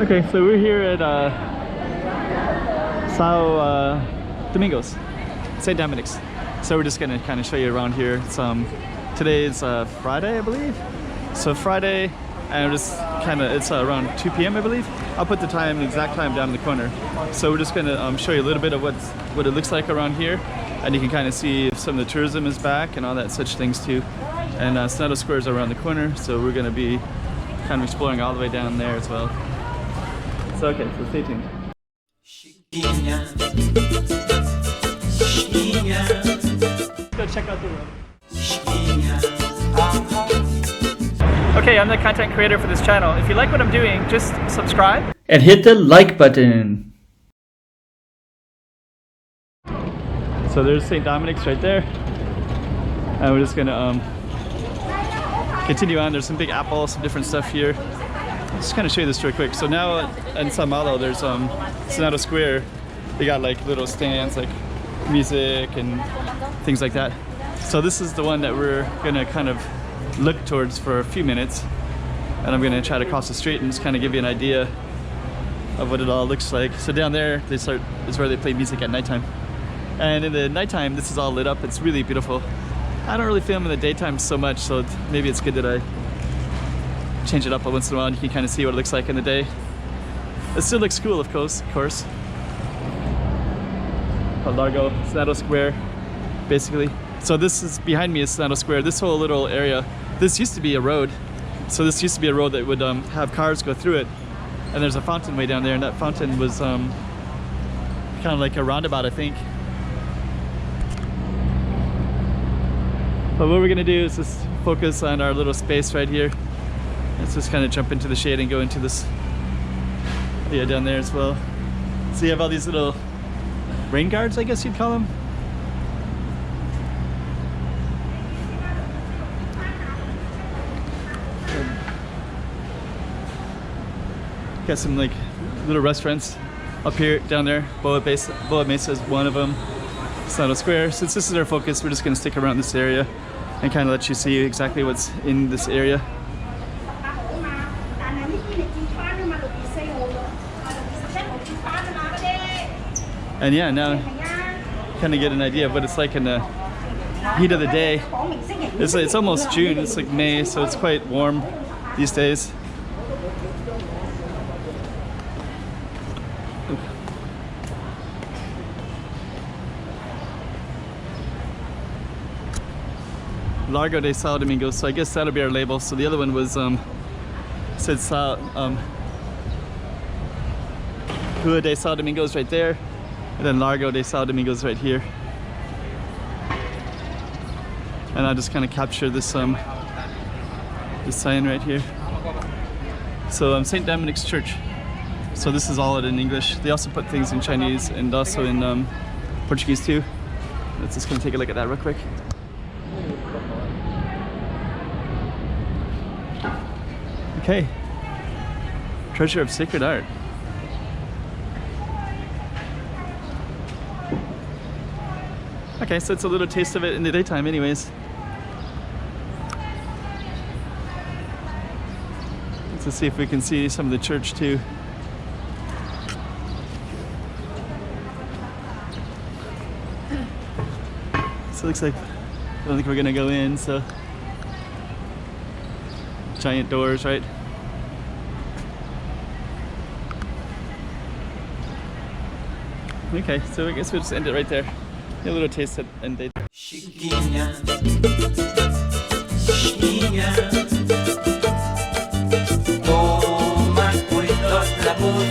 Okay, so we're here at Domingos, St. Dominic's. So we're just gonna kind of show you around here. It's today is Friday, I believe. So Friday, and it's around 2 p.m. I believe. I'll put the exact time down in the corner. So we're just gonna show you a little bit of what it looks like around here, and you can kind of see if some of the tourism is back and all that such things too. And Senado Square is around the corner, so we're gonna be kind of exploring all the way down there as well. So okay, so stay tuned. Go check out the room. Okay, I'm the content creator for this channel. If you like what I'm doing, just subscribe and hit the like button. So there's St. Dominic's right there. And we're just gonna continue on. There's some big apples, some different stuff here. Just kind of show you this real quick. So now in Sao Paulo, there's Senado Square. They got like little stands, like music and things like that. So this is the one that we're gonna kind of look towards for a few minutes, and I'm gonna try to cross the street and just kind of give you an idea of what it all looks like. So down there, is where they play music at nighttime, and in the nighttime, this is all lit up. It's really beautiful. I don't really film in the daytime so much, so maybe it's good that I change it up once in a while and you can kind of see what it looks like in the day. It still looks cool, of course. Largo, Senado Square, basically. So this is behind me is Senado Square. This whole little area, this used to be a road. So this used to be a road that would have cars go through it. And there's a fountain way down there, and that fountain was kind of like a roundabout, I think. But what we're gonna do is just focus on our little space right here. Let's just kind of jump into the shade and go into this area down there as well. So you have all these little rain guards, I guess you'd call them. Got some like little restaurants up here, down there. Boa Mesa is one of them. Senado Square. Since this is our focus, we're just gonna stick around this area and kind of let you see exactly what's in this area. And yeah, now kind of get an idea of what it's like in the heat of the day. It's almost June, it's like May, so it's quite warm these days. Largo de Domingos, so I guess that'll be our label. So the other one was said Rua de Domingos right there, and then Largo de Domingos right here. And I'll just kind of capture this this sign right here. So St. Dominic's Church. So this is all in English. They also put things in Chinese and also in Portuguese too. Let's just gonna take a look at that real quick. Okay, Treasure of Sacred Art. Okay, so it's a little taste of it in the daytime anyways. Let's see if we can see some of the church too. So it looks like, I don't think we're gonna go in, so. Giant doors, right? Okay, so I guess we'll just end it right there. A little taste at end date. Chiquinha, chiquinha, toma cuidado da boa